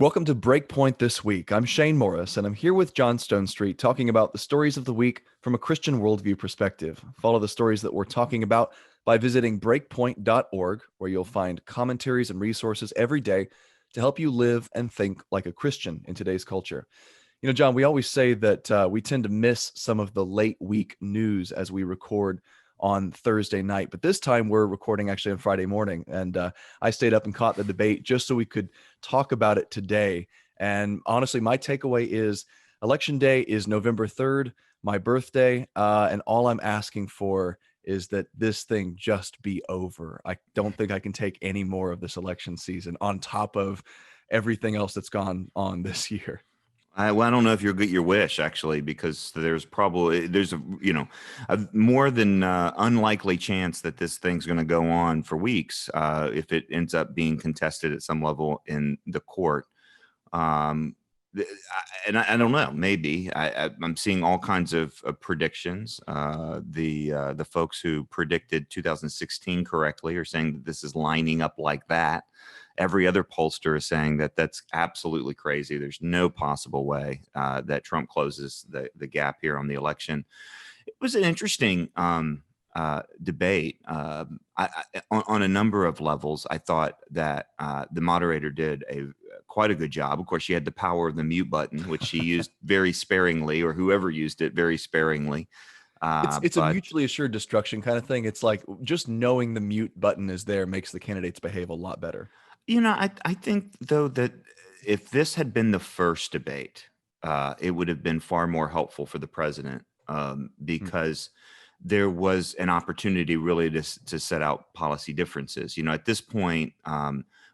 Welcome to BreakPoint this week. I'm Shane Morris, and I'm here with John Stonestreet talking about the stories of the week from a Christian worldview perspective. Follow the stories that we're talking about by visiting breakpoint.org, where you'll find commentaries and resources every day to help you live and think like a Christian in today's culture. You know, John, we always say that we tend to miss some of the late week news as we record on Thursday night, but this time we're recording actually on Friday morning. And I stayed up and caught the debate just so we could talk about it today. And honestly, my takeaway is Election Day is November 3rd, my birthday. And all I'm asking for is that this thing just be over. I don't think I can take any more of this election season on top of everything else that's gone on this year. I don't know if you'll get your wish actually, because there's a more than unlikely chance that this thing's going to go on for weeks if it ends up being contested at some level in the court. And I don't know. Maybe I'm seeing all kinds of predictions. The folks who predicted 2016 correctly are saying that this is lining up like that. Every other pollster is saying that that's absolutely crazy. There's no possible way that Trump closes the gap here on the election. It was an interesting debate on a number of levels. I thought that the moderator did quite a good job. Of course, she had the power of the mute button, which she used very sparingly, or whoever used it very sparingly. It's a mutually assured destruction kind of thing. It's like just knowing the mute button is there makes the candidates behave a lot better. I think, though, that if this had been the first debate, it would have been far more helpful for the president because there was an opportunity really to set out policy differences. At this point,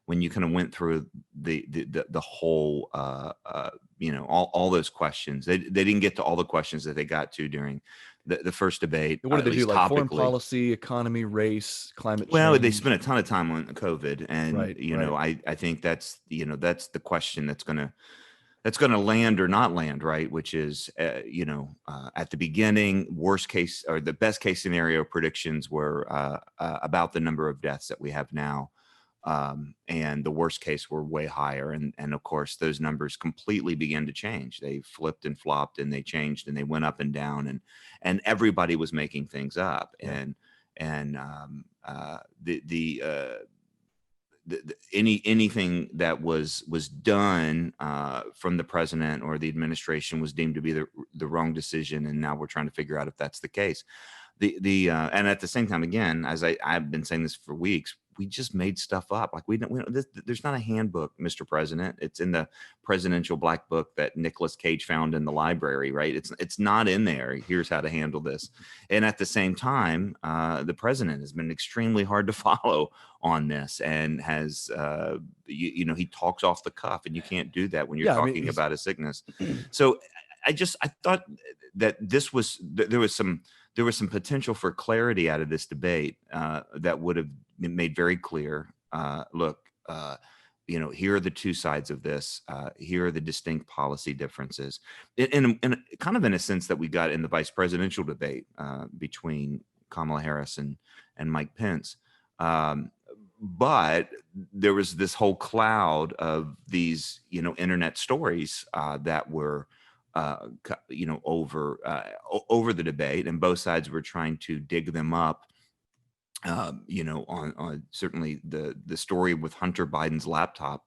when you kind of went through the whole, all those questions, they didn't get to all the questions that they got to during the first debate. What did they do? Least Like foreign topically. policy, economy, race, climate Well, change? they spent a ton of time on COVID, and Right. I think that's the question that's gonna land or not land, right? Which is at the beginning, worst case or the best case scenario predictions were about the number of deaths that we have now, and the worst case were way higher, and of course those numbers completely began to change. They flipped and flopped, and they changed, and they went up and down, and everybody was making things up, Yeah. and anything that was done from the president or the administration was deemed to be the wrong decision, and now we're trying to figure out if that's the case. And at the same time, again, as I've been saying this for weeks, we just made stuff up. Like there's not a handbook, Mr. President. It's in the presidential black book that Nicolas Cage found in the library, right? It's not in there. Here's how to handle this. And at the same time, the president has been extremely hard to follow on this, and has he talks off the cuff, and you can't do that when you're talking about a sickness. So I thought that there was some potential for clarity out of this debate that would have been made very clear. Look, here are the two sides of this. Here are the distinct policy differences, in kind of in a sense that we got in the vice presidential debate between Kamala Harris and Mike Pence. But there was this whole cloud of these, internet stories that were over the debate, and both sides were trying to dig them up. On certainly the story with Hunter Biden's laptop,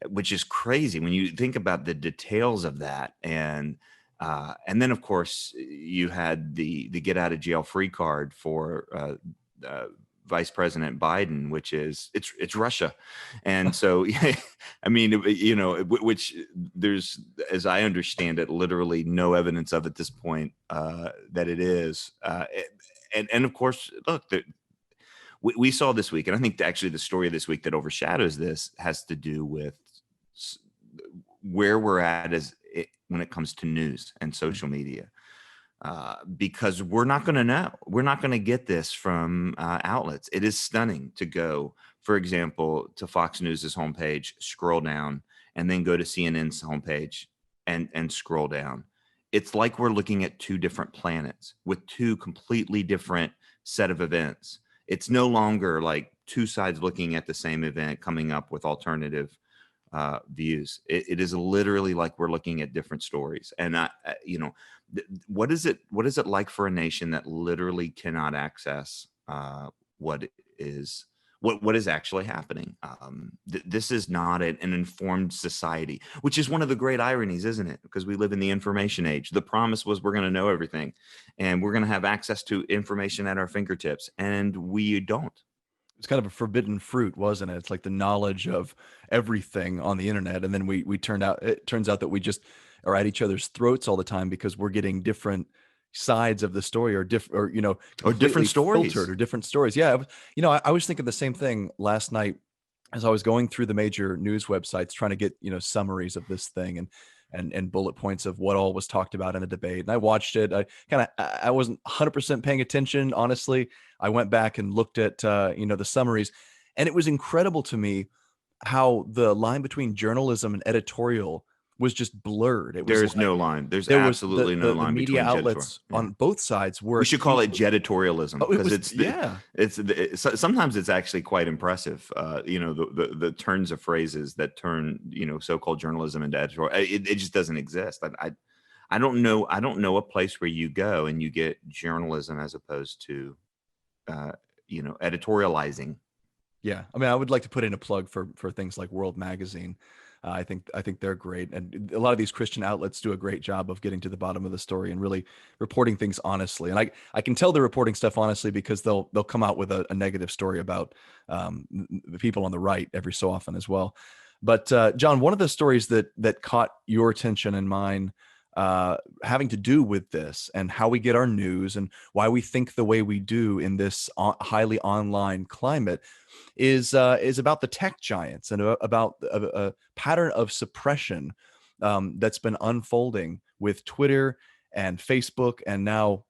which is crazy when you think about the details of that, and then of course you had the get out of jail free card for Vice President Biden, which is it's Russia. And so, I mean, which there's, as I understand it, literally no evidence of at this point that it is. And of course, look, we saw this week, and I think actually the story of this week that overshadows this has to do with where we're at when it comes to news and social media. Because we're not going to know. We're not going to get this from outlets. It is stunning to go, for example, to Fox News's homepage, scroll down, and then go to CNN's homepage and scroll down. It's like we're looking at two different planets with two completely different set of events. It's no longer like two sides looking at the same event, coming up with alternative views. It is literally like we're looking at different stories. And what is it like for a nation that literally cannot access what is what is actually happening? This is not an informed society, which is one of the great ironies, isn't it? Because we live in the information age. The promise was we're going to know everything, and we're going to have access to information at our fingertips, and we don't. It's kind of a forbidden fruit, wasn't it? It's like the knowledge of everything on the internet, and then it turns out that we just are at each other's throats all the time because we're getting different sides of the story, or Or completely different stories. filtered, or different stories. Yeah, I was thinking the same thing last night as I was going through the major news websites trying to get summaries of this thing, and bullet points of what all was talked about in the debate. And I watched it. I wasn't 100% paying attention, honestly. I went back and looked at the summaries, and it was incredible to me how the line between journalism and editorial was just blurred. It was There is like no line. There's there was absolutely no the line media between Jeditor. outlets Yeah. on both sides were We should call it accusing. Jeditorialism, Oh, it because was, yeah. sometimes it's actually quite impressive. The turns of phrases that turn so-called journalism into editorial. It just doesn't exist. I don't know a place where you go and you get journalism as opposed to editorializing. Yeah, I mean, I would like to put in a plug for things like World Magazine. I think they're great, and a lot of these Christian outlets do a great job of getting to the bottom of the story and really reporting things honestly. And I can tell they're reporting stuff honestly because they'll come out with a negative story about the people on the right every so often as well. But John, one of the stories that caught your attention and mine, having to do with this and how we get our news and why we think the way we do in this highly online climate, is about the tech giants, and about a pattern of suppression that's been unfolding with Twitter and Facebook and now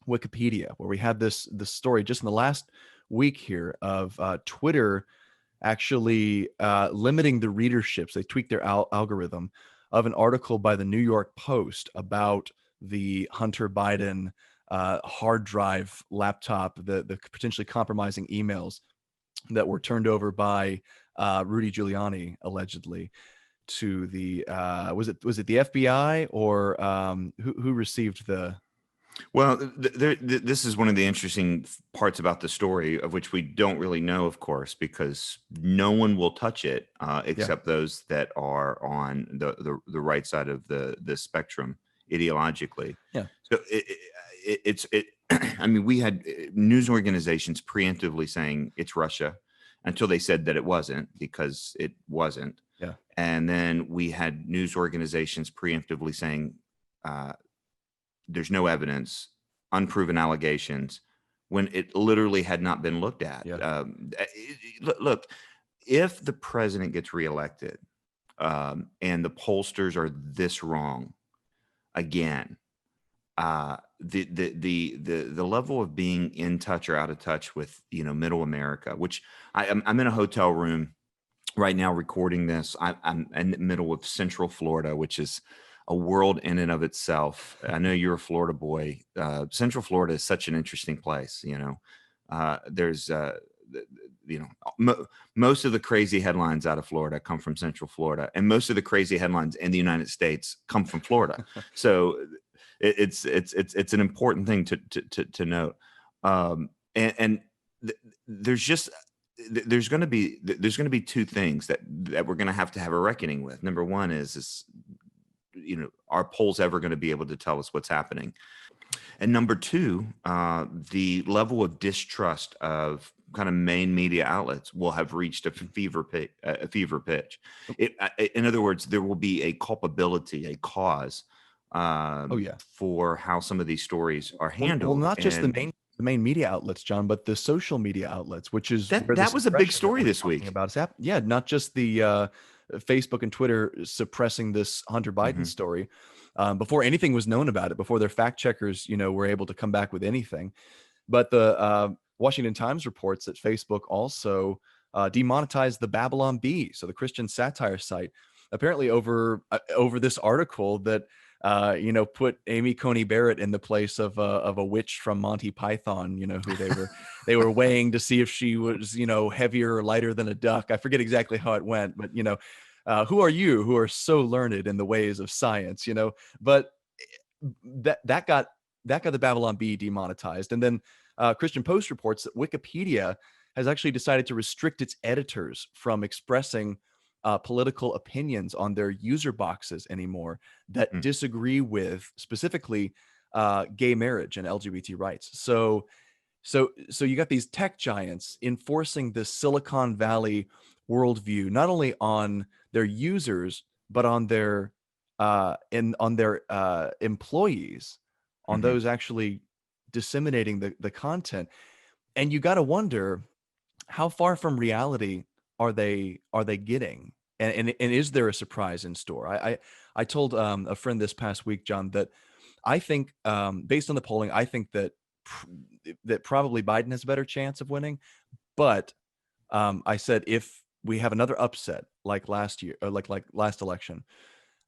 Wikipedia, where we had this story just in the last week here of Twitter actually limiting the readerships. They tweaked their algorithm of an article by the New York Post about the Hunter Biden hard drive laptop, the potentially compromising emails that were turned over by Rudy Giuliani allegedly to the was it the FBI, or who received the. Well, this is one of the interesting parts about the story, of which we don't really know, of course, because no one will touch it except those that are on the right side of the spectrum ideologically. Yeah. So it's I mean, we had news organizations preemptively saying it's Russia until they said that it wasn't, because it wasn't. Yeah. And then we had news organizations preemptively saying there's no evidence, unproven allegations, when it literally had not been looked at. Yeah. Look, if the president gets reelected and the pollsters are this wrong again, the level of being in touch or out of touch with middle America, which I'm in a hotel room right now recording this. I'm in the middle of Central Florida, which is a world in and of itself. I know you're a Florida boy. Central Florida is such an interesting place. There's most of the crazy headlines out of Florida come from Central Florida, and most of the crazy headlines in the United States come from Florida. So it's an important thing to note. There's going to be two things that we're going to have a reckoning with. Number one is are polls ever going to be able to tell us what's happening? And number two, the level of distrust of kind of main media outlets will have reached a fever pitch. In other words, there will be a culpability, a cause for how some of these stories are handled. Well, not just the main media outlets, John, but the social media outlets, which is that was a big story this week. About not just the Facebook and Twitter suppressing this Hunter Biden story before anything was known about it, before their fact checkers, were able to come back with anything. But the Washington Times reports that Facebook also demonetized the Babylon Bee, so the Christian satire site, apparently over this article that put Amy Coney Barrett in the place of a witch from Monty Python, who they were weighing to see if she was, heavier or lighter than a duck. I forget exactly how it went, but Who are you who are so learned in the ways of science, you know? But that got the Babylon Bee demonetized. And then Christian Post reports that Wikipedia has actually decided to restrict its editors from expressing political opinions on their user boxes anymore that Hmm. disagree with specifically gay marriage and LGBT rights. So you got these tech giants enforcing this Silicon Valley worldview, not only on their users, but on their employees, on Hmm. those actually disseminating the content. And you got to wonder, how far from reality are they getting? And is there a surprise in store? I told a friend this past week, John, that I think, based on the polling, I think that probably Biden has a better chance of winning. But I said, if we have another upset like last year, or like last election,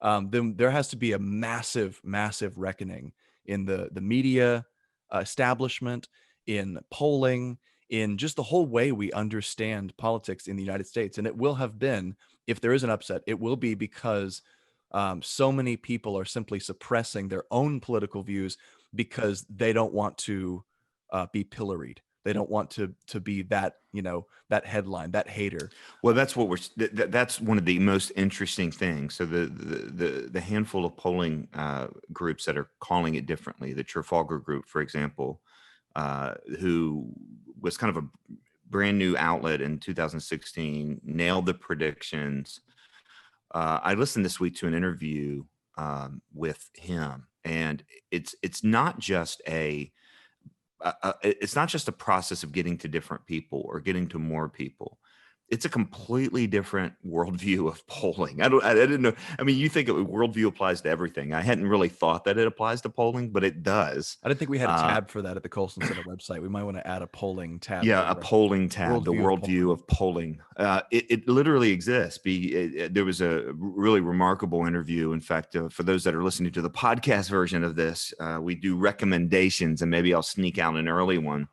then there has to be a massive, massive reckoning in the media establishment, in polling, in just the whole way we understand politics in the United States. And it will have been, if there is an upset, it will be because so many people are simply suppressing their own political views because they don't want to be pilloried. They don't want to be that, that headline, that hater. Well, that's what that's one of the most interesting things. So the handful of polling groups that are calling it differently, the Trafalgar Group, for example, who was kind of a brand new outlet in 2016, nailed the predictions. I listened this week to an interview with him, and it's not just it's not just a process of getting to different people or getting to more people. It's a completely different worldview of polling. I didn't know. I mean, you think worldview applies to everything. I hadn't really thought that it applies to polling, but it does. I didn't think we had a Uh, tab for that at the Colson Center website. We might want to add a polling tab Yeah, a there. polling tab, the Worldview of worldview polling. of polling. It literally exists. There was a really remarkable interview. In fact, for those that are listening to the podcast version of this, we do recommendations, and maybe I'll sneak out an early one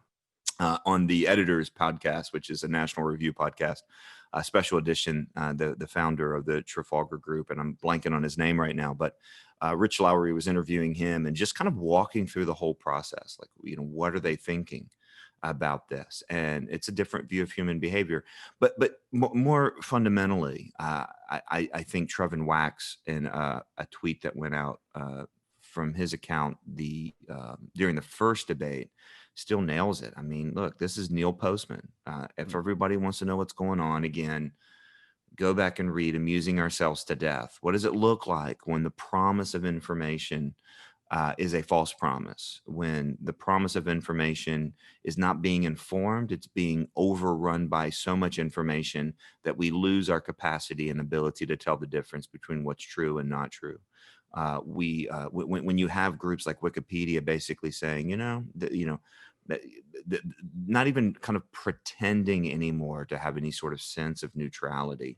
on the Editors podcast, which is a National Review podcast, a special edition. The founder of the Trafalgar Group, and I'm blanking on his name right now, but Rich Lowry was interviewing him and just kind of walking through the whole process. Like, what are they thinking about this? And it's a different view of human behavior. But more fundamentally, I think Trevin Wax, in a tweet that went out from his account during the first debate, still nails it. I mean, look, this is Neil Postman. If everybody wants to know what's going on, again, go back and read Amusing Ourselves to Death. What does it look like when the promise of information is a false promise? When the promise of information is not being informed, it's being overrun by so much information that we lose our capacity and ability to tell the difference between what's true and not true. When you have groups like Wikipedia basically saying, that, not even kind of pretending anymore to have any sort of sense of neutrality,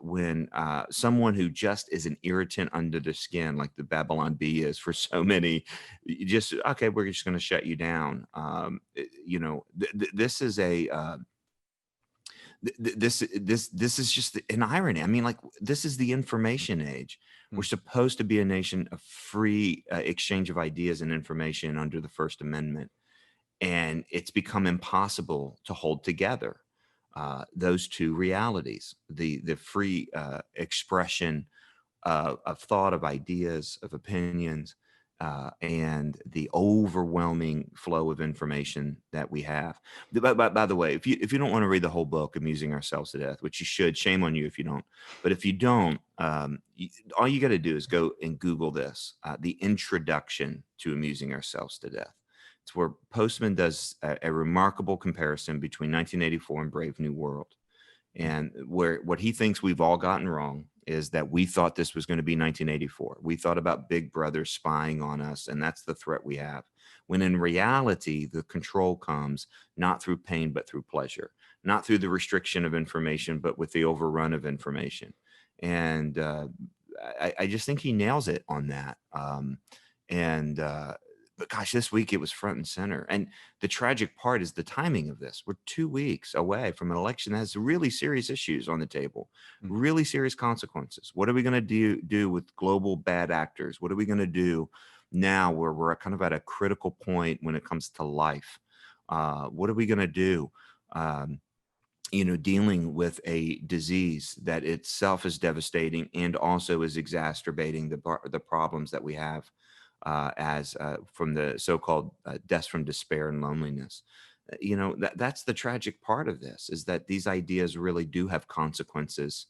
when someone who just is an irritant under the skin, like the Babylon Bee is for so many, okay, we're just going to shut you down. This is this is just an irony. I mean, like, this is the information age. We're supposed to be a nation of free exchange of ideas and information under the First Amendment, and it's become impossible to hold together those two realities: the free expression of thought, of ideas, of opinions, and the overwhelming flow of information that we have. By the way, if you don't want to read the whole book, Amusing Ourselves to Death, which you should, shame on you if you don't. But if you don't, all you got to do is go and Google this: the introduction to Amusing Ourselves to Death. It's where Postman does a remarkable comparison between 1984 and Brave New World. And where what he thinks we've all gotten wrong is that we thought this was going to be 1984. We thought about Big Brother spying on us, and that's the threat we have. When in reality, the control comes not through pain, but through pleasure, not through the restriction of information, but with the overrun of information. And I just think he nails it on that. And but gosh, this week it was front and center. And the tragic part is the timing of this. We're 2 weeks away from an election that has really serious issues on the table, Mm. really serious consequences. What are we going to do with global bad actors? What are we going to do now where we're kind of at a critical point when it comes to life? What are we going to do? Um, Dealing with a disease that itself is devastating and also is exacerbating the problems that we have as from the so-called deaths from despair and loneliness. That's the tragic part of this, is that these ideas really do have consequences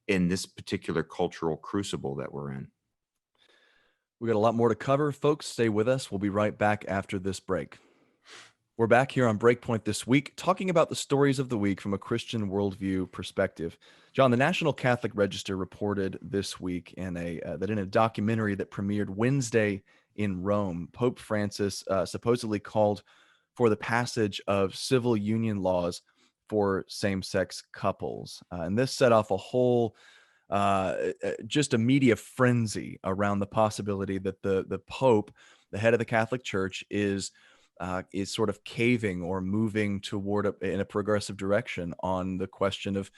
in this particular cultural crucible that we're in. We got a lot more to cover, folks. Stay with us. We'll be right back after this break. We're back here on BreakPoint this week, talking about the stories of the week from a Christian worldview perspective. John, the National Catholic Register reported this week that in a documentary that premiered Wednesday in Rome, Pope Francis supposedly called for the passage of civil union laws for same-sex couples, and this set off a whole just a media frenzy around the possibility that the Pope, the head of the Catholic Church, is sort of caving or moving toward in a progressive direction on the question of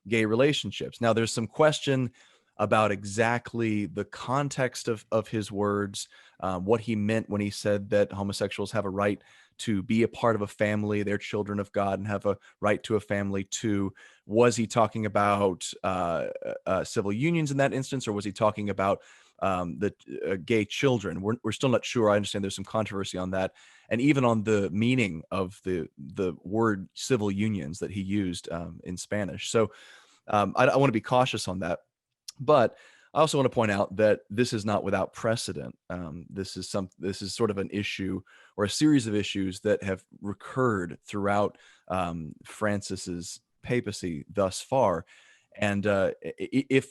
gay relationships. Now, there's some question about exactly the context of his words, what he meant when he said that homosexuals have a right to be a part of a family, they're children of God, and have a right to a family too. Was he talking about civil unions in that instance, or was he talking about the gay children? We're still not sure. I understand there's some controversy on that, and even on the meaning of the word civil unions that he used in Spanish. So I want to be cautious on that. But I also want to point out that this is not without precedent. This is sort of an issue or a series of issues that have recurred throughout Francis's papacy thus far. And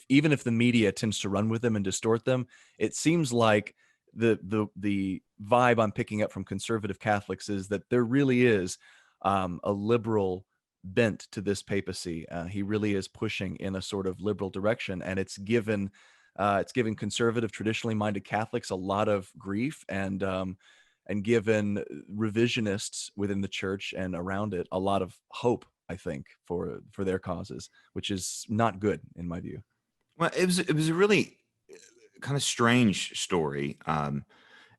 even if the media tends to run with them and distort them, it seems like the vibe I'm picking up from conservative Catholics is that there really is a liberal bent to this papacy. He really is pushing in a sort of liberal direction, and it's given conservative, traditionally minded Catholics a lot of grief, and given revisionists within the church and around it a lot of hope, I think, for their causes, which is not good in my view. Well, it was a really kind of strange story.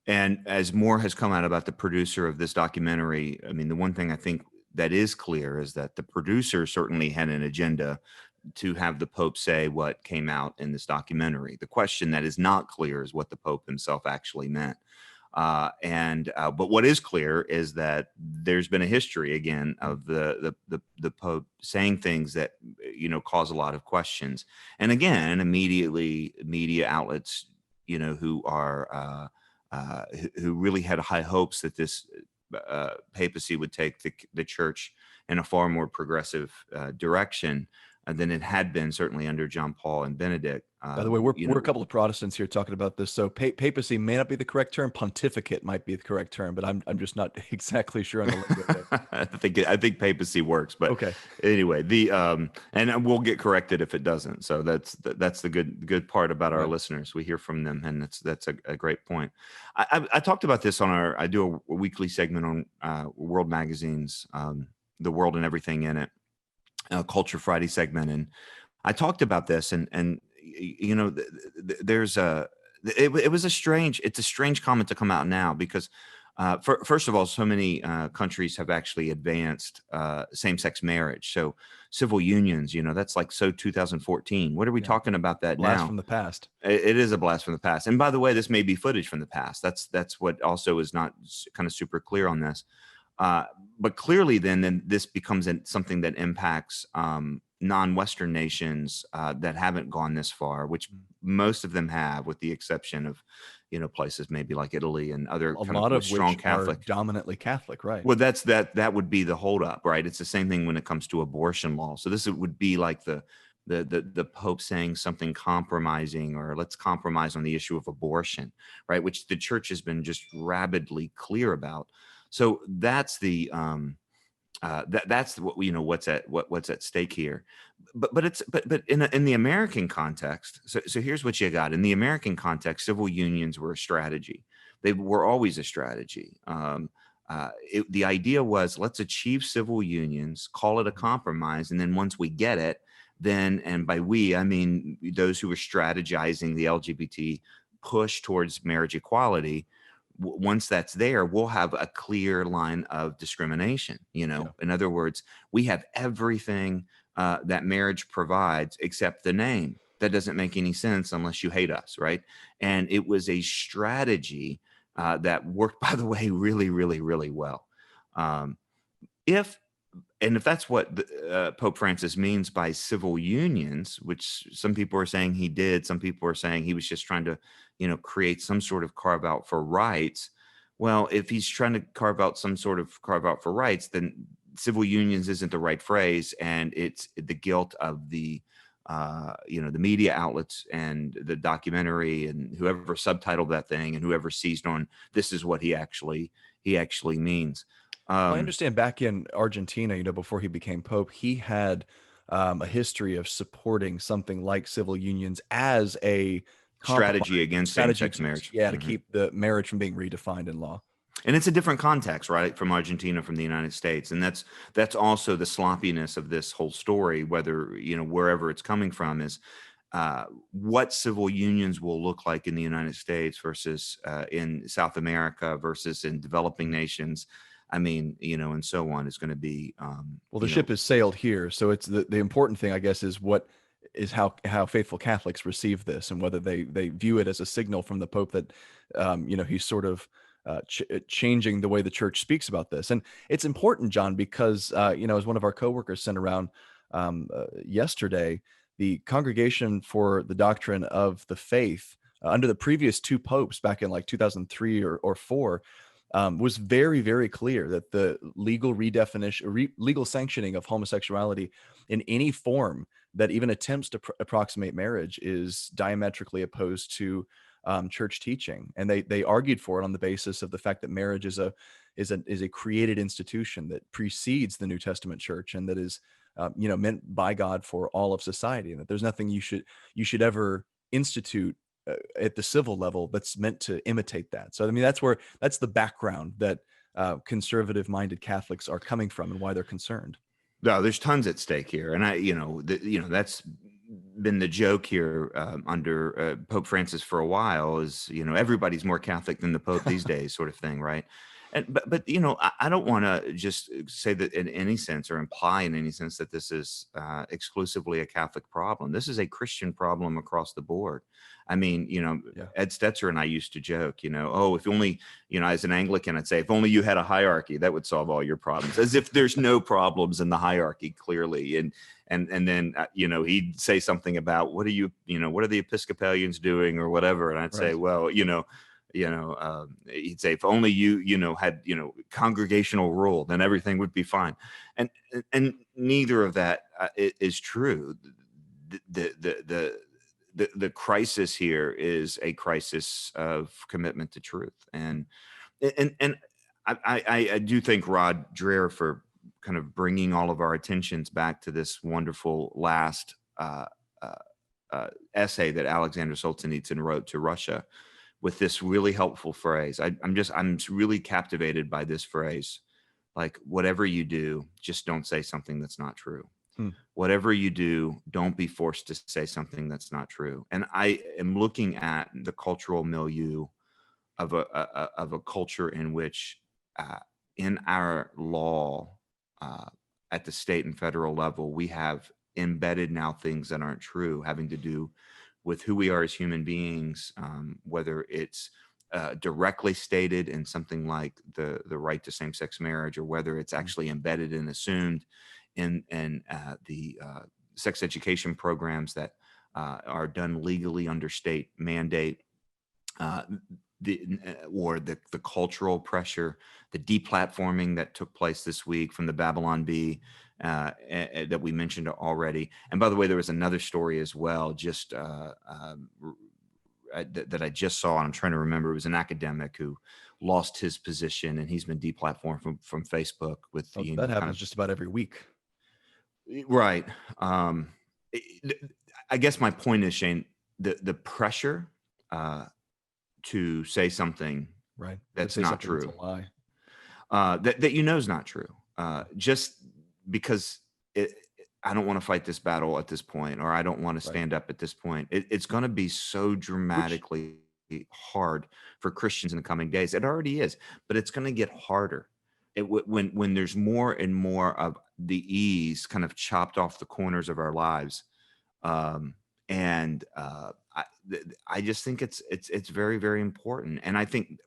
And as more has come out about the producer of this documentary, I mean, the one thing I think that is clear is that the producer certainly had an agenda to have the Pope say what came out in this documentary. The question that is not clear is what the Pope himself actually meant. But what is clear is that there's been a history again of the Pope saying things that cause a lot of questions, and again, immediately media outlets who are who really had high hopes that this papacy would take the church in a far more progressive direction than it had been, certainly under John Paul and Benedict. By the way, we're a couple of Protestants here talking about this, so papacy may not be the correct term. Pontificate might be the correct term, but I'm just not exactly sure on the lingo there. I think papacy works, but Okay. Anyway, and we'll get corrected if it doesn't. So that's the good part about our Right. listeners. We hear from them, and that's a great point. I talked about this I do a weekly segment on World Magazine's The World and Everything in It, Culture Friday segment, and I talked about this, and there's it's a strange comment to come out now because first of all, so many countries have actually advanced same-sex marriage. So civil unions, that's like 2014. What are we talking about that Blast now? from the past. It is a blast from the past. And by the way, this may be footage from the past. That's what also is not kind of super clear on this. But clearly, then this becomes something that impacts non-Western nations that haven't gone this far, which most of them have, with the exception of places maybe like Italy and other A kind lot of of strong which are Catholic. dominantly Catholic, right? Well, that would be the holdup, right? It's the same thing when it comes to abortion law. So this would be like the Pope saying something compromising, or let's compromise on the issue of abortion, right? Which the church has been just rabidly clear about. So that's that's what's at stake here. But in the American context, so here's what you got. In the American context, civil unions were a strategy. They were always a strategy. The idea was, let's achieve civil unions, call it a compromise, and then once we get it, then, and by we, I mean those who were strategizing the LGBT push towards marriage equality, once that's there, we'll have a clear line of discrimination. Yeah. In other words, we have everything that marriage provides except the name. That doesn't make any sense unless you hate us, right? And it was a strategy that worked, by the way, really, really, really well. Um, if and if that's what Pope Francis means by civil unions, which some people are saying he did, some people are saying he was just trying to, create some sort of carve out for rights. Well, if he's trying to carve out some sort of carve out for rights, then civil unions isn't the right phrase, and it's the guilt of the the media outlets and the documentary and whoever subtitled that thing and whoever seized on this is what he actually means. Well, I Um, understand back in Argentina, before he became pope, he had a history of supporting something like civil unions as a compromise Strategy against strategy same-sex to, marriage. yeah, to Mhm. keep the marriage from being redefined in law. And it's a different context, right, from Argentina, from the United States, and that's also the sloppiness of this whole story. Whether wherever it's coming from is what civil unions will look like in the United States versus in South America versus in developing Mhm. nations. I mean, and so on is going to be, Well, the ship has sailed here, so it's the important thing, I guess, is what is how faithful Catholics receive this, and whether they view it as a signal from the Pope that he's sort of changing the way the church speaks about this. And it's important, John, because as one of our coworkers sent around yesterday, the Congregation for the Doctrine of the Faith under the previous two popes back in like 2003 or four was very, very clear that the legal redefinition, legal sanctioning of homosexuality in any form that even attempts to approximate marriage is diametrically opposed to church teaching, and they argued for it on the basis of the fact that marriage is a created institution that precedes the New Testament church, and that is meant by God for all of society, and that there's nothing you should ever institute at the civil level that's meant to imitate that. So I mean, that's the background that conservative-minded Catholics are coming from, and why they're concerned. No, there's tons at stake here, and that's been the joke here under Pope Francis for a while. Is everybody's more Catholic than the Pope these days, sort of thing, right? And but I don't want to just say that in any sense or imply in any sense that this is exclusively a Catholic problem. This is a Christian problem across the board. I mean, Yeah. Ed Stetzer and I used to joke, oh, if only, as an Anglican, I'd say, if only you had a hierarchy, that would solve all your problems, as if there's no problems in the hierarchy, clearly. And then, he'd say something about, what are the Episcopalians doing or whatever. And I'd say, Right. well, he'd say, if only had, congregational rule, then everything would be fine. And neither of that is true. The crisis here is a crisis of commitment to truth, and I do thank Rod Dreher for kind of bringing all of our attentions back to this wonderful last uh, essay that Alexander Solzhenitsyn wrote to Russia, with this really helpful phrase. I'm really captivated by this phrase, like, whatever you do, just don't say something that's not true. Hmm. Whatever you do, don't be forced to say something that's not true. And I am looking at the cultural milieu of a culture in which, uh, in our law, uh, at the state and federal level, we have embedded now things that aren't true, having to do with who we are as human beings, whether it's directly stated in something like the right to same-sex marriage, or whether it's actually embedded and assumed in the sex education programs that are done legally under state mandate. Uh, the cultural pressure, the deplatforming that took place this week from the Babylon Bee, that we mentioned already. And by the way, there was another story as well, just that I just saw, and I'm trying to remember. It was an academic who lost his position, and he's been deplatformed from Facebook with Well, that kind happens of just about every week. right. I guess my point is, Shane, the pressure. Uh, to say something Right. To that's say not something that's a true, lie. that you know is not true, just because I don't want to fight this battle at this point, or I don't want to Right. stand up at this point. It's going to be so Which, dramatically hard for Christians in the coming days. It already is, but it's going to get harder. When there's more and more of the ease kind of chopped off the corners of our lives, um, and I just think it's very, very important. And I think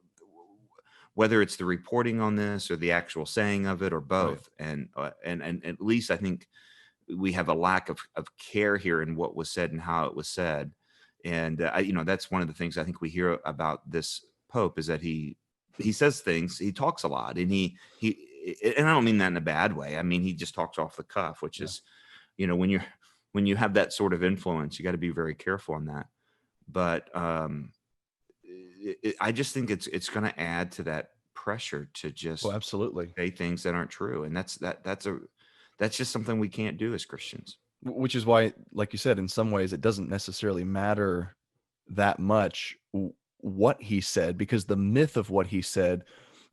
whether it's the reporting on this or the actual saying of it or right. both, and at least I think we have a lack of care here in what was said and how it was said. And that's one of the things I think we hear about this Pope, is that he says things, he talks a lot, and and I don't mean that in a bad way. I mean, he just talks off the cuff, which Yeah. is, when you have that sort of influence, you got to be very careful on that. But I just think it's going to add to that pressure to Oh, just absolutely. say things that aren't true, and that's just something we can't do as Christians. Which is why, like you said, in some ways, it doesn't necessarily matter that much what he said, because the myth of what he said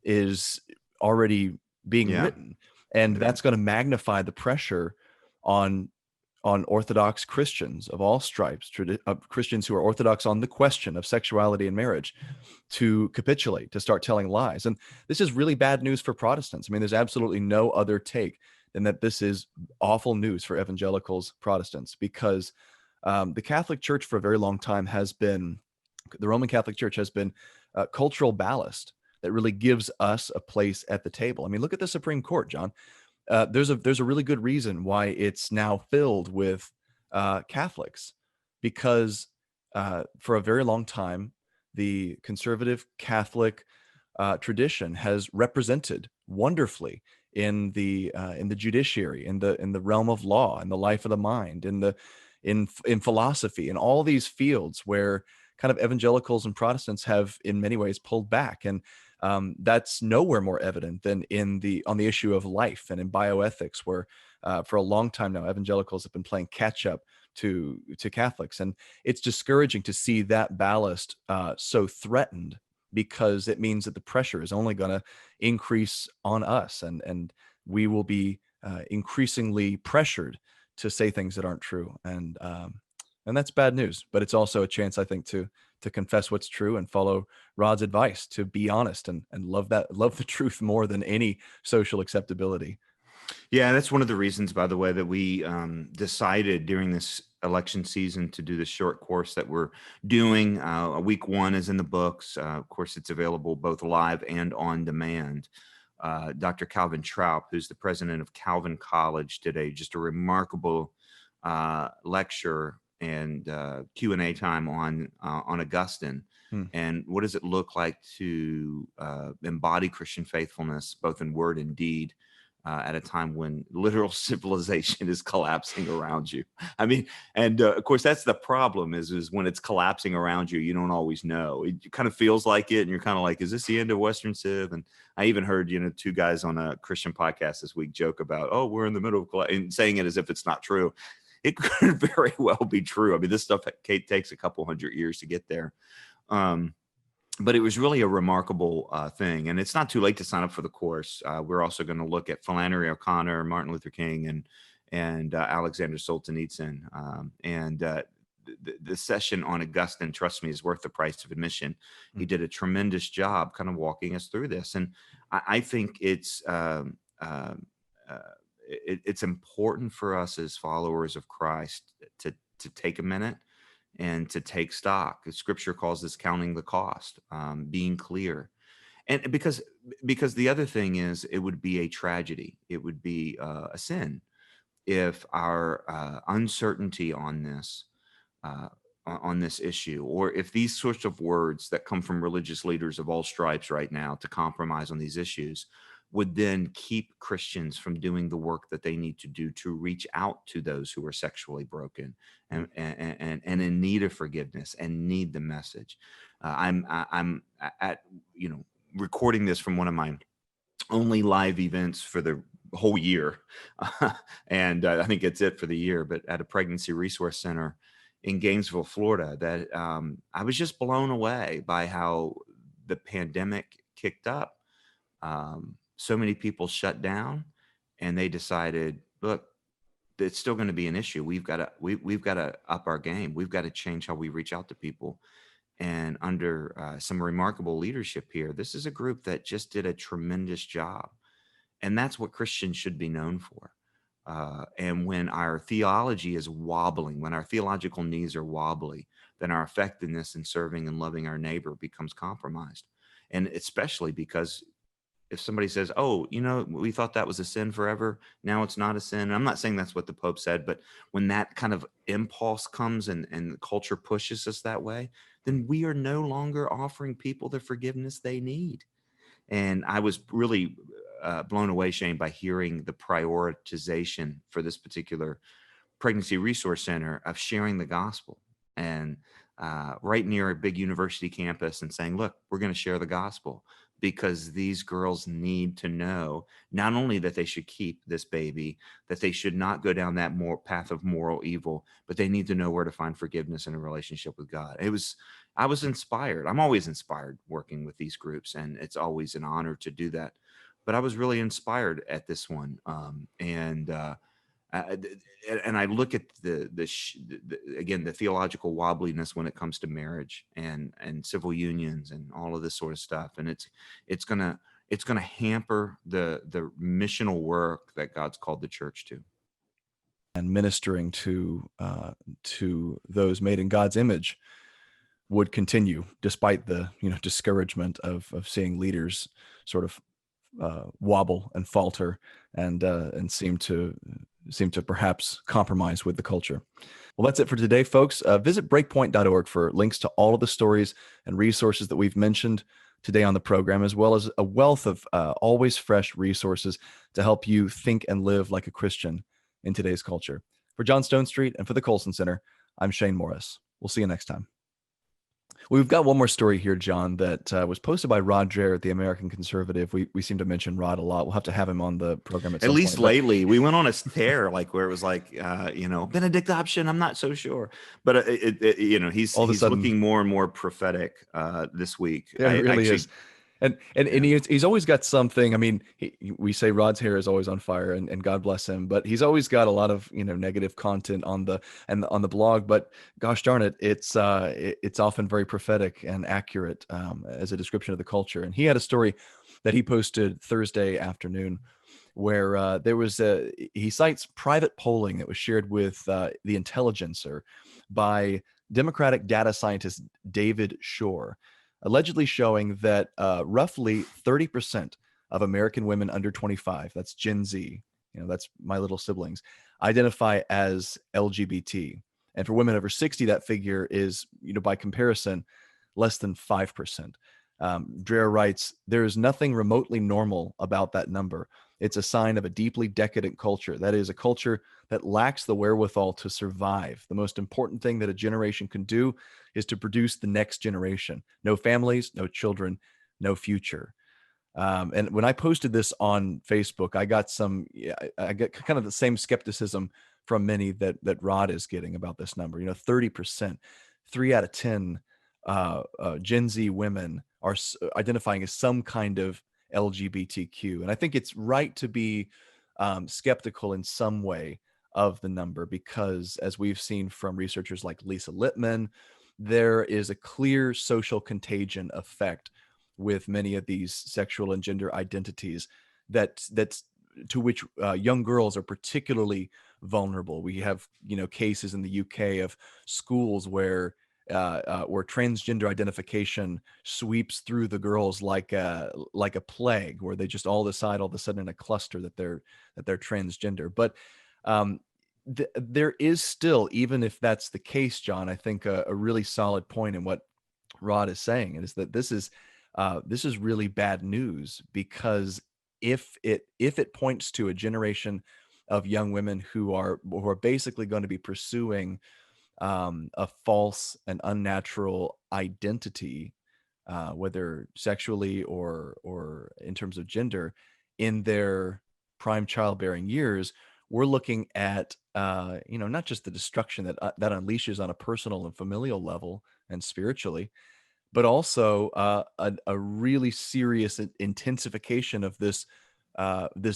is already being Yeah, written, and yeah, that's going to magnify the pressure on Orthodox Christians of all stripes, Christians who are Orthodox on the question of sexuality and marriage, to capitulate, to start telling lies. And this is really bad news for Protestants. I mean, there's absolutely no other take than that this is awful news for evangelicals, Protestants, because the Catholic Church for a very long time has been, the Roman Catholic Church has been cultural ballast that really gives us a place at the table. I mean, look at the Supreme Court, John. There's a really good reason why it's now filled with Catholics, because for a very long time, the conservative Catholic tradition has represented wonderfully in the judiciary, in the realm of law, in the life of the mind, in philosophy, in all these fields where kind of evangelicals and Protestants have in many ways pulled back. And that's nowhere more evident than on the issue of life and in bioethics, where for a long time now evangelicals have been playing catch up to Catholics, and it's discouraging to see that ballast so threatened, because it means that the pressure is only going to increase on us, and we will be increasingly pressured to say things that aren't true, and that's bad news. But it's also a chance, I think, to confess what's true and follow Rod's advice to be honest and love the truth more than any social acceptability. yeah. That's one of the reasons, by the way, that we decided during this election season to do this short course that we're doing. Week one is in the books. Of course, it's available both live and on demand. Dr. Calvin Traub, who's the president of Calvin College, did just a remarkable lecture and Q&A time on Augustine, Hmm. and what does it look like to embody Christian faithfulness both in word and deed, at a time when literal civilization is collapsing around you. I mean, and of course, that's the problem, is when it's collapsing around you, you don't always know. It kind of feels like it, and you're kind of like, is this the end of Western Civ? And I even heard, two guys on a Christian podcast this week joke about, oh, we're in the middle of and saying it as if it's not true. It could very well be true. I mean, this stuff takes a couple hundred years to get there. Um, but it was really a remarkable thing, and it's not too late to sign up for the course. We're also going to look at Flannery O'Connor, Martin Luther King, and Alexander Solzhenitsyn. And the session on Augustine, trust me, is worth the price of admission. He Hmm. did a tremendous job, kind of walking us through this, and I think it's important for us as followers of Christ to take a minute and to take stock. Scripture calls this counting the cost, being clear. And because the other thing is, it would be a tragedy. It would be a sin if our uncertainty uh, on this issue, or if these sorts of words that come from religious leaders of all stripes right now to compromise on these issues, would then keep Christians from doing the work that they need to do to reach out to those who are sexually broken Hmm. and in need of forgiveness and need the message. I'm at recording this from one of my only live events for the whole year. And I think it's it for the year, but at a pregnancy resource center in Gainesville, Florida, that I was just blown away by how the pandemic kicked up, so many people shut down, and they decided, look, it's still going to be an issue. We've got to up our game. We've got to change how we reach out to people. And under some remarkable leadership here, this is a group that just did a tremendous job. And that's what Christians should be known for. And when our theology is wobbling, when our theological knees are wobbly, then our effectiveness in serving and loving our neighbor becomes compromised. And especially because if somebody says, oh, we thought that was a sin forever, now it's not a sin. And I'm not saying that's what the Pope said, but when that kind of impulse comes and the culture pushes us that way, then we are no longer offering people the forgiveness they need. And I was really blown away, Shane, by hearing the prioritization for this particular pregnancy resource center of sharing the gospel, and right near a big university campus, and saying, look, we're going to share the gospel because these girls need to know not only that they should keep this baby, that they should not go down that path of moral evil, but they need to know where to find forgiveness in a relationship with God. I was inspired. I'm always inspired working with these groups, and it's always an honor to do that. But I was really inspired at this one. Uh, and I look at again, the theological wobbliness when it comes to marriage and civil unions and all of this sort of stuff, and it's gonna hamper the missional work that God's called the church to. And ministering to those made in God's image would continue despite the discouragement of seeing leaders sort of wobble and falter and seem to perhaps compromise with the culture. Well, that's it for today, folks. Visit breakpoint.org for links to all of the stories and resources that we've mentioned today on the program, as well as a wealth of always fresh resources to help you think and live like a Christian in today's culture. For John Stone Street and for the Colson Center, I'm Shane Morris. We'll see you next time. We've got one more story here, John, that was posted by Rod Dreher at the American Conservative. We seem to mention Rod a lot. We'll have to have him on the program at some least point. Lately. We went on a tear where it was like, Benedict option. I'm not so sure, but he's looking more and more prophetic this week. Yeah, it really is. And he's always got something. I mean, we say Rod's hair is always on fire, and God bless him, but he's always got a lot of negative content on the blog. But gosh darn it, it's often very prophetic and accurate as a description of the culture. And he had a story that he posted Thursday afternoon where he cites private polling that was shared with the Intelligencer by Democratic data scientist David Shore, allegedly showing that roughly 30% of American women under 25, that's Gen Z, that's my little siblings, identify as LGBT. And for women over 60, that figure is, by comparison, less than 5%. Dreher writes, there is nothing remotely normal about that number. It's a sign of a deeply decadent culture. That is, a culture that lacks the wherewithal to survive. The most important thing that a generation can do is to produce the next generation. No families, no children, no future. And when I posted this on Facebook, I got kind of the same skepticism from many that Rod is getting about this number. 30%, 3 out of 10 Gen Z women are identifying as some kind of LGBTQ. And I think it's right to be skeptical in some way of the number, because as we've seen from researchers like Lisa Littman, there is a clear social contagion effect with many of these sexual and gender identities that's to which young girls are particularly vulnerable. We have cases in the UK of schools where transgender identification sweeps through the girls like a plague, where they just all decide all of a sudden in a cluster that they're transgender. But there is still, even if that's the case, John, I think a really solid point in what Rod is saying is that this is really bad news, because if it points to a generation of young women who are basically going to be pursuing a false and unnatural identity, whether sexually or in terms of gender, in their prime childbearing years, we're looking at not just the destruction that unleashes on a personal and familial level and spiritually, but also a really serious intensification of this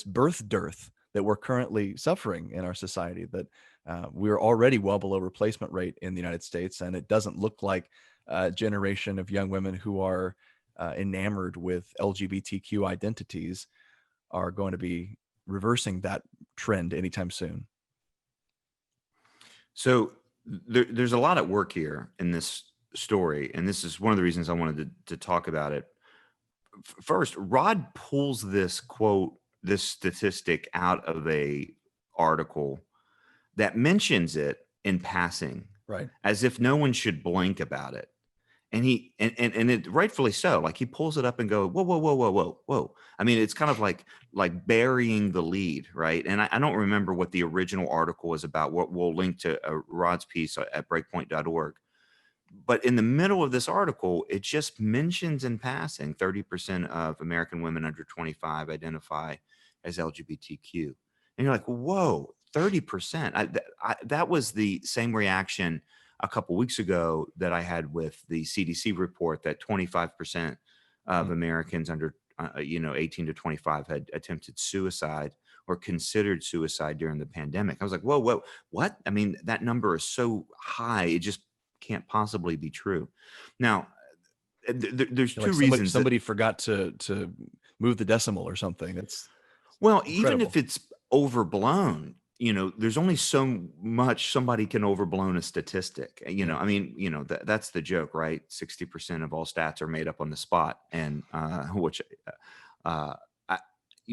birth dearth that we're currently suffering in our society. That we're already well below replacement rate in the United States, and it doesn't look like a generation of young women who are enamored with LGBTQ identities are going to be reversing that trend anytime soon. So there's a lot at work here in this story, and this is one of the reasons I wanted to talk about it. First, Rod pulls this quote, this statistic out of a article that mentions it in passing, Right. as if no one should blink about it. And and it rightfully so. Like he pulls it up and go, whoa, whoa, whoa, whoa, whoa, whoa. I mean, it's kind of like burying the lead, right? And I don't remember what the original article was about. What we'll link to Rod's piece at breakpoint.org. But in the middle of this article, it just mentions in passing 30% of American women under 25 identify as LGBTQ. And you're like, whoa, 30%. That was the same reaction a couple weeks ago that I had with the CDC report that 25% of Americans under 18 to 25 had attempted suicide or considered suicide during the pandemic. I was like, whoa, whoa, what? I mean, that number is so high. It just can't possibly be true. Now, there's two Like reasons that, somebody forgot to move the decimal or something. It's well, even incredible. if it's overblown, there's only so much somebody can overblown a statistic. Yeah. I mean, that's the joke, right? 60% of all stats are made up on the spot, and which, I,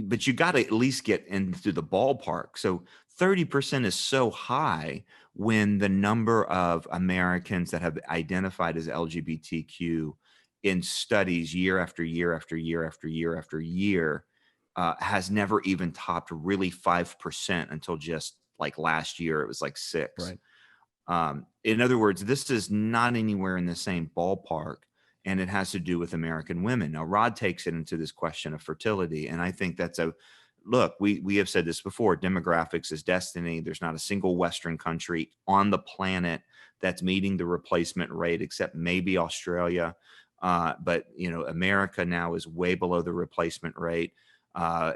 but you got to at least get into the ballpark. So 30% is so high when the number of Americans that have identified as LGBTQ in studies year after year after year after year after year has never even topped really 5% until just like last year. It was like 6. Right. In other words, this is not anywhere in the same ballpark, and it has to do with American women. Now, Rod takes it into this question of fertility, and I think that's a look. We have said this before: demographics is destiny. There's not a single Western country on the planet that's meeting the replacement rate, except maybe Australia. But America now is way below the replacement rate.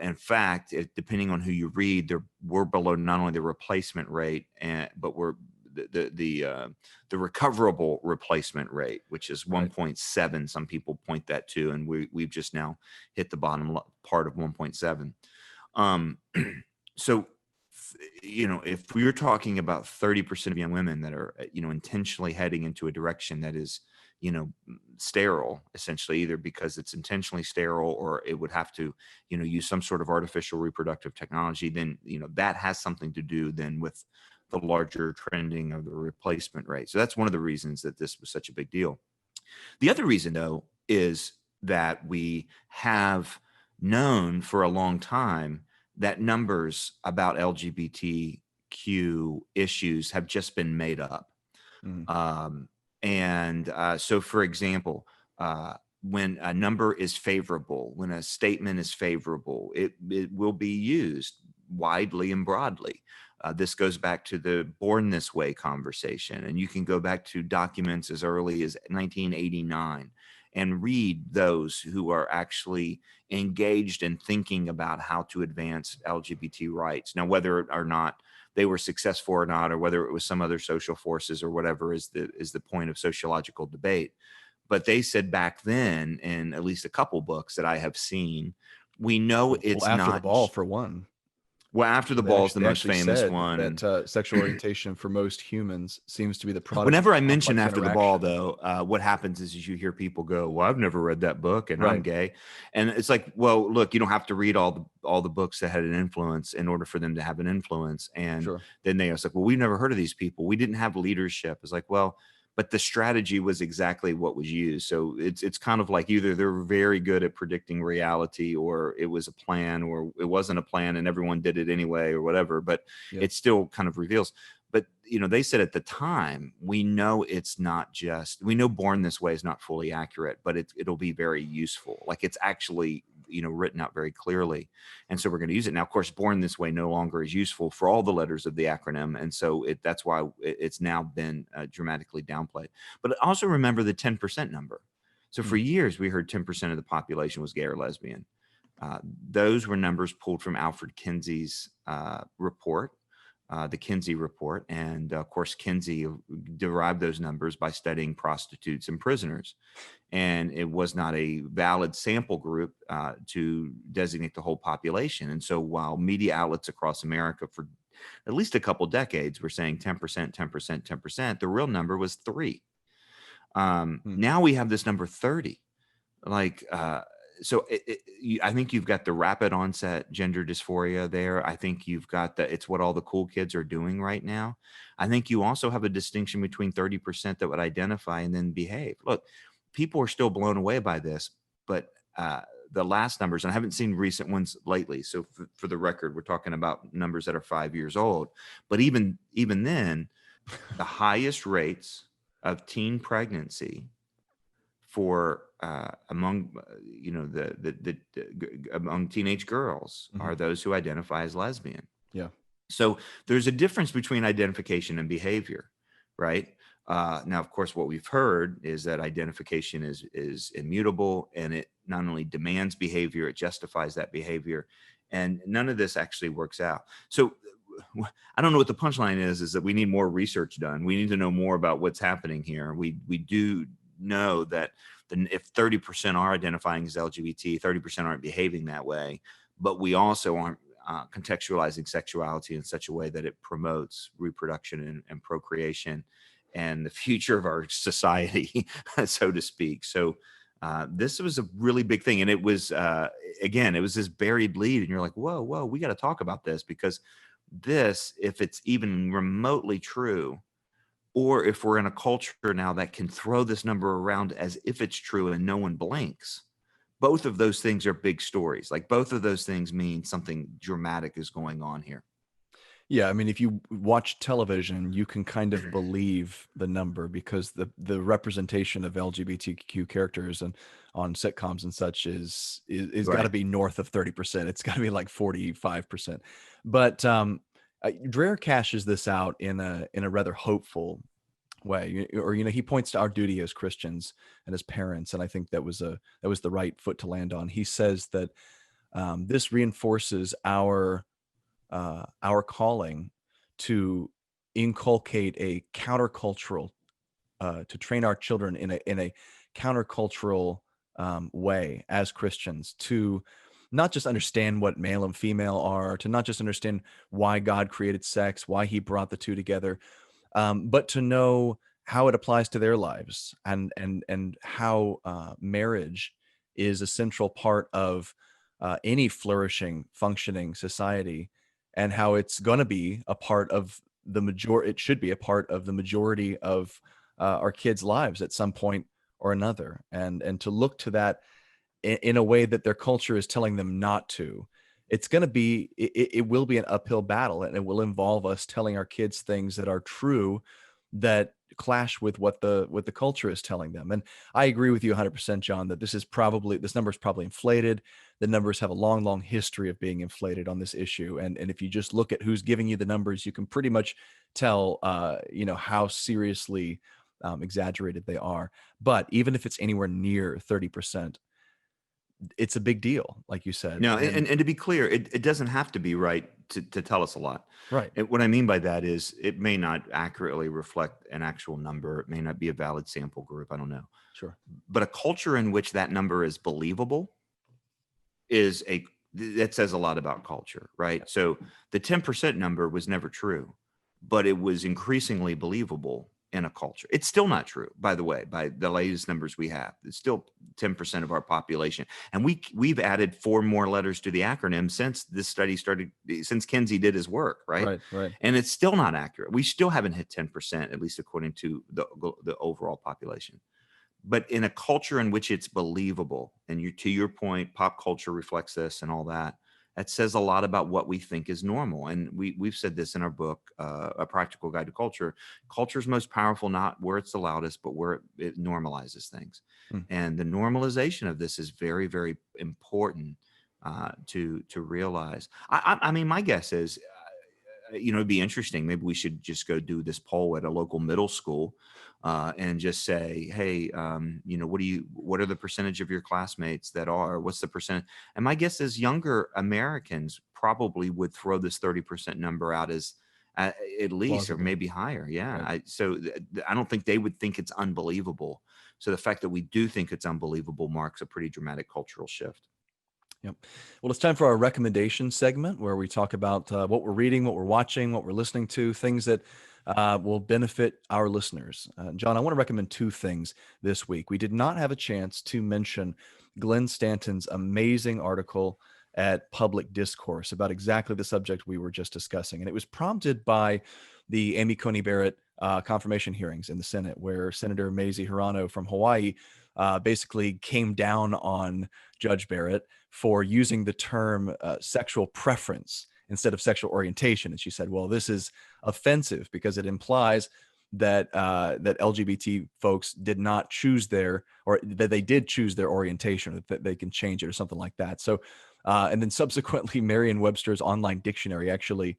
In fact, depending on who you read, we're below not only the replacement rate, but we're the recoverable replacement rate, which is 1.7. Some people point that to, and we've just now hit the bottom part of 1.7. So, if we're talking about 30% of young women that are, intentionally heading into a direction that is, sterile, essentially, either because it's intentionally sterile or it would have to, use some sort of artificial reproductive technology, then, that has something to do then with the larger trending of the replacement rate. So that's one of the reasons that this was such a big deal. The other reason, though, is that we have known for a long time that numbers about LGBTQ issues have just been made up. So, for example, when a number is favorable, when a statement is favorable, it will be used widely and broadly. This goes back to the born this way conversation, and you can go back to documents as early as 1989 and read those who are actually engaged in thinking about how to advance LGBT rights. Now, whether or not they were successful or not, or whether it was some other social forces or whatever is the point of sociological debate. But they said back then, in at least a couple books that I have seen, we know it's after not the ball for one. Well, After the Ball is the most famous one. That sexual orientation for most humans seems to be the product. Whenever I mention After the Ball, though, what happens is you hear people go, "Well, I've never read that book, and I'm gay," and it's like, well, look, you don't have to read all the books that had an influence in order for them to have an influence. And then they was like, "Well, we've never heard of these people. We didn't have leadership." It's like, well, but the strategy was exactly what was used. So it's kind of like either they're very good at predicting reality, or it was a plan, or it wasn't a plan and everyone did it anyway, or whatever. But it still kind of reveals. But they said at the time, we know it's not just, we know Born This Way is not fully accurate, but it'll be very useful. Like it's actually written out very clearly, and so we're going to use it now. Of course, Born This Way no longer is useful for all the letters of the acronym, and so that's why it's now been dramatically downplayed. But also remember the 10% number. So for Mm. years, we heard 10% of the population was gay or lesbian. Those were numbers pulled from Alfred Kinsey's report, the Kinsey report. And of course, Kinsey derived those numbers by studying prostitutes and prisoners. And it was not a valid sample group to designate the whole population. And so while media outlets across America for at least a couple decades were saying 10%, 10%, 10%, the real number was 3. Mm. Now we have this number 30. Like, so I think you've got the rapid onset gender dysphoria there. I think you've got it's what all the cool kids are doing right now. I think you also have a distinction between 30% that would identify and then behave. Look, people are still blown away by this, but the last numbers, and I haven't seen recent ones lately. So for the record, we're talking about numbers that are 5 years old. But even then, the highest rates of teen pregnancy for among among teenage girls Mhm. are those who identify as lesbian. Yeah. So there's a difference between identification and behavior, right? Now, of course, what we've heard is that identification is immutable, and it not only demands behavior, it justifies that behavior, and none of this actually works out. So I don't know what the punchline is that we need more research done. We need to know more about what's happening here. We do know that if 30% are identifying as LGBT, 30% aren't behaving that way, but we also aren't contextualizing sexuality in such a way that it promotes reproduction and procreation and the future of our society, so to speak. So this was a really big thing. And it was, again, it was this buried lead. And you're like, whoa, we got to talk about this, because this, if it's even remotely true, or if we're in a culture now that can throw this number around as if it's true and no one blinks, both of those things are big stories. Like, both of those things mean something dramatic is going on here. Yeah, I mean, if you watch television, you can kind of believe the number because the representation of LGBTQ characters and on sitcoms and such is got to Right. be north of 30%. It's got to be like 45%. But Dreher cashes this out in a rather hopeful way, or he points to our duty as Christians and as parents, and I think that was the right foot to land on. He says that this reinforces our calling to inculcate a countercultural, to train our children in a countercultural way as Christians, to not just understand what male and female are, to not just understand why God created sex, why He brought the two together, but to know how it applies to their lives, and how marriage is a central part of any flourishing, functioning society, and how it's going to be a part of the majority. It should be a part of the majority of our kids' lives at some point or another, and to look to that in a way that their culture is telling them not to. It's going to be, it will be an uphill battle, and it will involve us telling our kids things that are true that clash with what the culture is telling them. And I agree with you 100%, John, that this number is probably inflated. The numbers have a long history of being inflated on this issue. And if you just look at who's giving you the numbers, you can pretty much tell, how seriously exaggerated they are. But even if it's anywhere near 30%, it's a big deal, like you said. No, And and to be clear, it doesn't have to be right to tell us a lot. right, And what I mean by that is, it may not accurately reflect an actual number. It may not be a valid sample group. I don't know. sure. But a culture in which that number is believable is that says a lot about culture, right? So the 10% number was never true, but it was increasingly believable in a culture. It's still not true, by the way, by the latest numbers we have. It's still 10% of our population. And we've added 4 more letters to the acronym since this study started, since Kinsey did his work, right? Right. And it's still not accurate. We still haven't hit 10%, at least according to the overall population. But in a culture in which it's believable, and to your point, pop culture reflects this and all that, that says a lot about what we think is normal. And we've said this in our book, A Practical Guide to Culture. Culture is most powerful not where it's the loudest, but where it normalizes things. Hmm. And the normalization of this is very, very important to realize. I mean, my guess is, it'd be interesting. Maybe we should just go do this poll at a local middle school, and just say, hey, what are the percentage of your classmates that are, what's the percent? And my guess is younger Americans probably would throw this 30% number out as at least, or Plausible. maybe higher. Yeah. Right. I don't think they would think it's unbelievable. So the fact that we do think it's unbelievable marks a pretty dramatic cultural shift. Yep. Well, it's time for our recommendation segment where we talk about what we're reading, what we're watching, what we're listening to, things that will benefit our listeners. John, I want to recommend two things this week. We did not have a chance to mention Glenn Stanton's amazing article at Public Discourse about exactly the subject we were just discussing. And it was prompted by the Amy Coney Barrett confirmation hearings in the Senate, where Senator Mazie Hirono from Hawaii basically came down on Judge Barrett for using the term sexual preference instead of sexual orientation. And she said, well, this is offensive because it implies that that LGBT folks did not choose or that they did choose their orientation, or that they can change it or something like that. So, and then subsequently, Merriam-Webster's online dictionary actually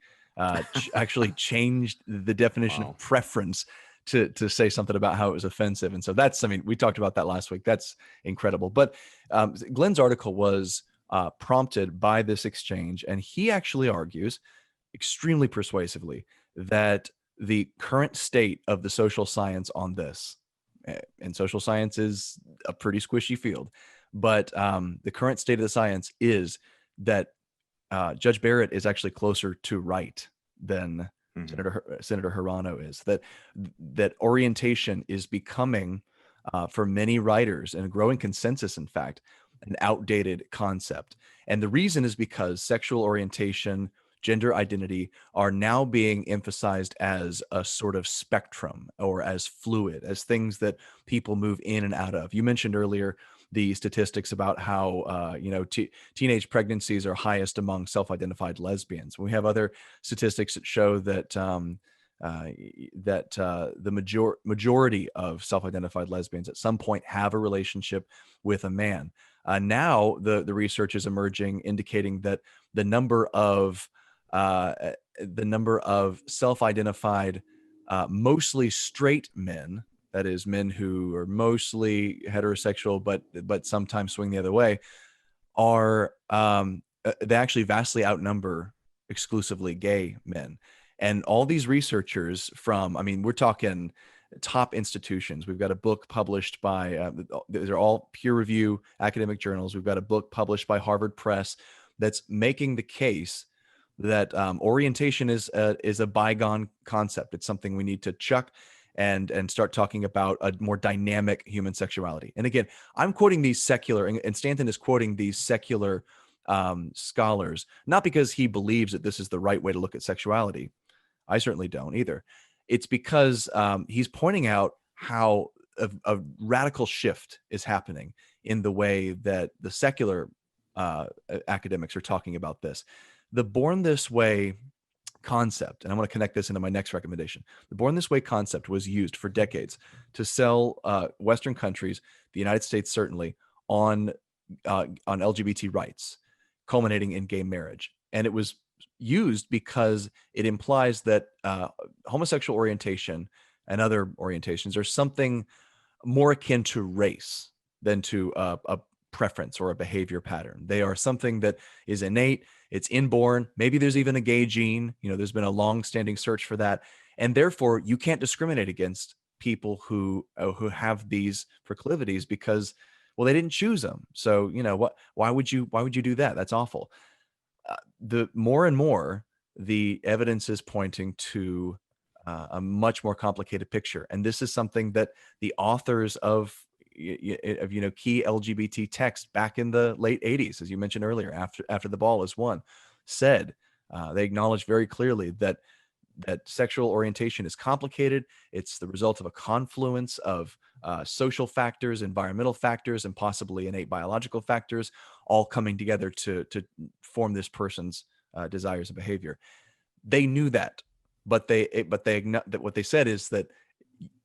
changed the definition Wow. of preference to say something about how it was offensive. And so we talked about that last week. That's incredible. But Glenn's article was prompted by this exchange, and he actually argues extremely persuasively that the current state of the social science on this, and social science is a pretty squishy field, but the current state of the science is that Judge Barrett is actually closer to right than Mhm. Senator Hirano is. That orientation is becoming, for many writers, and a growing consensus, in fact, an outdated concept. And the reason is because sexual orientation, gender identity are now being emphasized as a sort of spectrum, or as fluid, as things that people move in and out of. You mentioned earlier the statistics about how teenage pregnancies are highest among self-identified lesbians. We have other statistics that show that the majority of self-identified lesbians at some point have a relationship with a man. Now the research is emerging, indicating that the number of self-identified mostly straight men, that is, men who are mostly heterosexual but sometimes swing the other way, are they actually vastly outnumber exclusively gay men. And all these researchers from, I mean, we're talking top institutions. We've got a book published by, these are all peer review academic journals. We've got a book published by Harvard Press that's making the case that orientation is a bygone concept. It's something we need to chuck and start talking about a more dynamic human sexuality. And again, I'm quoting these secular, and Stanton is quoting these secular scholars, not because he believes that this is the right way to look at sexuality. I certainly don't either. It's because he's pointing out how a radical shift is happening in the way that the secular academics are talking about this. The Born This Way concept, and I want to connect this into my next recommendation. The Born This Way concept was used for decades to sell Western countries, the United States certainly, on LGBT rights, culminating in gay marriage. And it was used because it implies that homosexual orientation and other orientations are something more akin to race than to a preference or a behavior pattern. They are something that is innate, it's inborn. Maybe there's even a gay gene. There's been a long-standing search for that. And therefore, you can't discriminate against people who have these proclivities because, well, they didn't choose them. So, why would you do that? That's awful. The more and more, the evidence is pointing to a much more complicated picture. And this is something that the authors of key LGBT texts back in the late 80s, as you mentioned earlier, after the ball is won, said, they acknowledged very clearly that sexual orientation is complicated. It's the result of a confluence of social factors, environmental factors, and possibly innate biological factors, all coming together to form this person's desires and behavior. They knew that, but what they said is that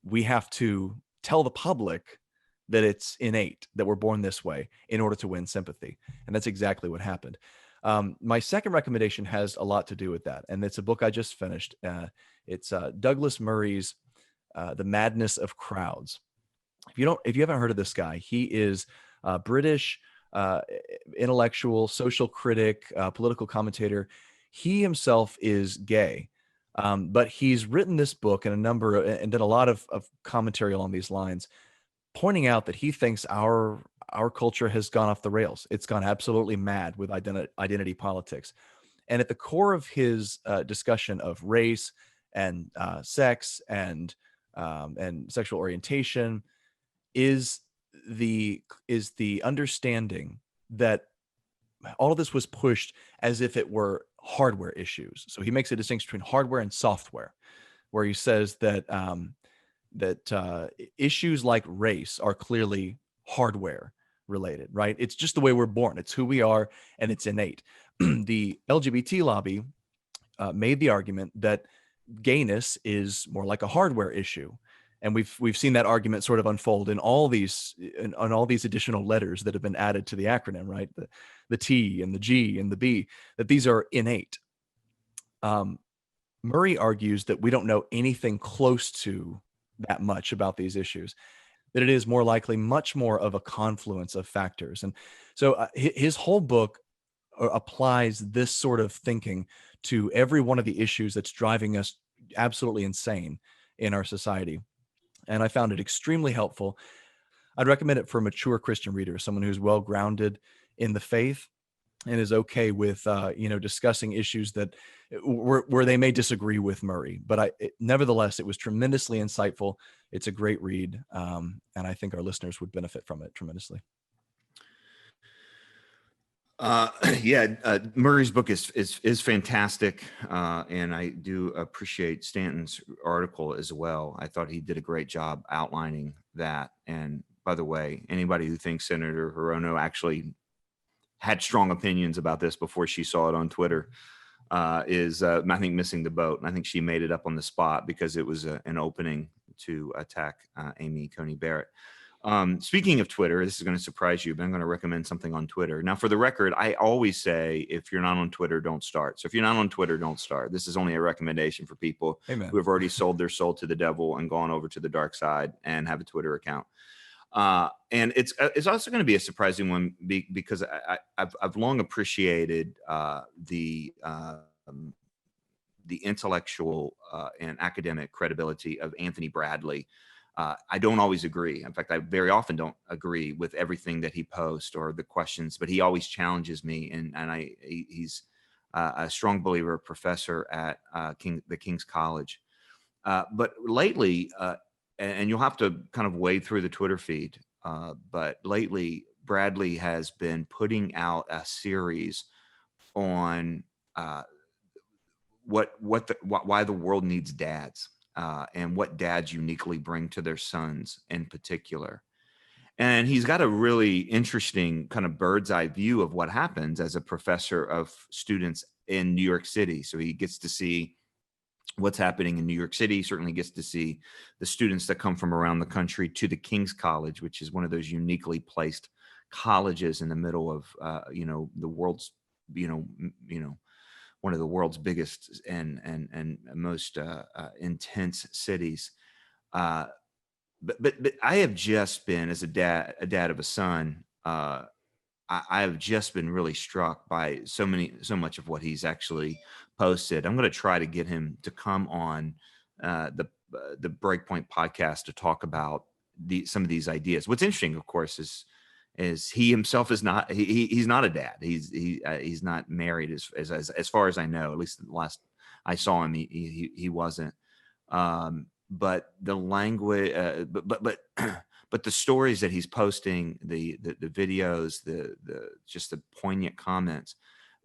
we have to tell the public that it's innate, that we're born this way, in order to win sympathy. And that's exactly what happened. My second recommendation has a lot to do with that, and it's a book I just finished. It's Douglas Murray's The Madness of Crowds. If you haven't heard of this guy, he is British uh, intellectual, social critic, political commentator. He himself is gay, but he's written this book and and done a lot of commentary along these lines, pointing out that he thinks our culture has gone off the rails. It's gone absolutely mad with identity politics. And at the core of his discussion of race and sex and sexual orientation is the understanding that all of this was pushed as if it were hardware issues. So he makes a distinction between hardware and software, where he says that issues like race are clearly hardware related, right? It's just the way we're born. It's who we are, and it's innate. The LGBT lobby made the argument that gayness is more like a hardware issue, and we've seen that argument sort of unfold in all these additional letters that have been added to the acronym, right? The T and the G and the B, that these are innate. Um, Murray argues that we don't know anything close to that much about these issues, that it is more likely much more of a confluence of factors. And so his whole book applies this sort of thinking to every one of the issues that's driving us absolutely insane in our society. And I found it extremely helpful. I'd recommend it for mature Christian readers, someone who's well grounded in the faith and is okay with discussing issues that where they may disagree with Murray. But nevertheless, it was tremendously insightful. It's a great read, and I think our listeners would benefit from it tremendously. Murray's book is fantastic, and I do appreciate Stanton's article as well. I thought he did a great job outlining that. And by the way, anybody who thinks Senator Hirono actually had strong opinions about this before she saw it on Twitter is, I think, missing the boat. And I think she made it up on the spot because it was an opening to attack Amy Coney Barrett. Speaking of Twitter, this is going to surprise you, but I'm going to recommend something on Twitter. Now, for the record, I always say, if you're not on Twitter, don't start. So if you're not on Twitter, don't start. This is only a recommendation for people Amen. who have already sold their soul to the devil and gone over to the dark side and have a Twitter account. And it's also going to be a surprising one because I've long appreciated the intellectual and academic credibility of Anthony Bradley. I don't always agree. In fact, I very often don't agree with everything that he posts or the questions, but he always challenges me. And he's a strong believer, professor at the King's College. But lately, and you'll have to kind of wade through the Twitter feed, but lately Bradley has been putting out a series on why the world needs dads. And what dads uniquely bring to their sons in particular. And he's got a really interesting kind of bird's eye view of what happens as a professor of students in New York City. So he gets to see what's happening in New York City, certainly gets to see the students that come from around the country to the King's College, which is one of those uniquely placed colleges in the middle of, the world's, one of the world's biggest and most intense cities. But I have just been, as a dad of a son, I have just been really struck by so much of what he's actually posted. I'm going to try to get him to come on the BreakPoint podcast to talk about some of these ideas. What's interesting, of course, is he himself is not he's not a dad. He's not married as far as I know. At least the last I saw him, he wasn't. But the language, but the stories that he's posting, the videos, the just the poignant comments,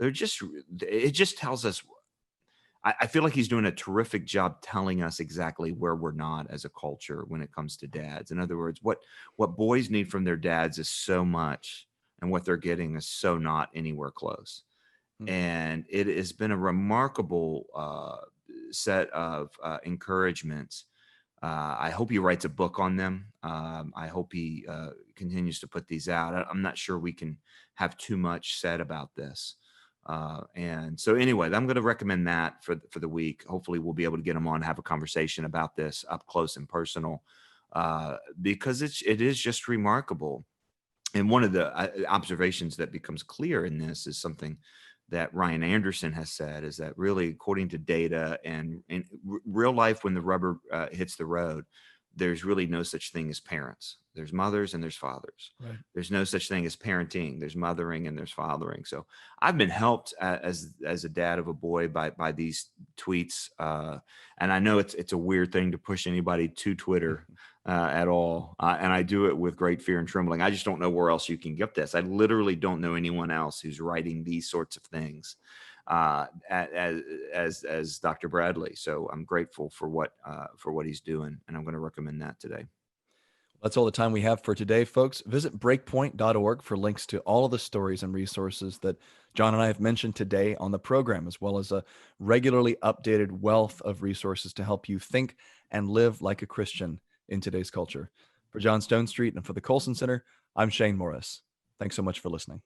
it just tells us. I feel like he's doing a terrific job telling us exactly where we're not as a culture when it comes to dads. In other words, what boys need from their dads is so much, and what they're getting is so not anywhere close. Mm-hmm. And it has been a remarkable set of encouragements. I hope he writes a book on them. I hope he continues to put these out. I'm not sure we can have too much said about this. And so anyway, I'm going to recommend that for the week. Hopefully we'll be able to get them on, have a conversation about this up close and personal, because it is just remarkable. And one of the observations that becomes clear in this is something that Ryan Anderson has said, is that really, according to data and in real life, when the rubber hits the road, there's really no such thing as parents. There's mothers and there's fathers. Right. There's no such thing as parenting. There's mothering and there's fathering. So I've been helped as a dad of a boy by these tweets, and I know it's a weird thing to push anybody to Twitter at all, and I do it with great fear and trembling. I just don't know where else you can get this. I literally don't know anyone else who's writing these sorts of things as Dr. Bradley. So I'm grateful for what he's doing, and I'm going to recommend that today. That's all the time we have for today, folks. Visit breakpoint.org for links to all of the stories and resources that John and I have mentioned today on the program, as well as a regularly updated wealth of resources to help you think and live like a Christian in today's culture. For John Stonestreet and for the Colson Center, I'm Shane Morris. Thanks so much for listening.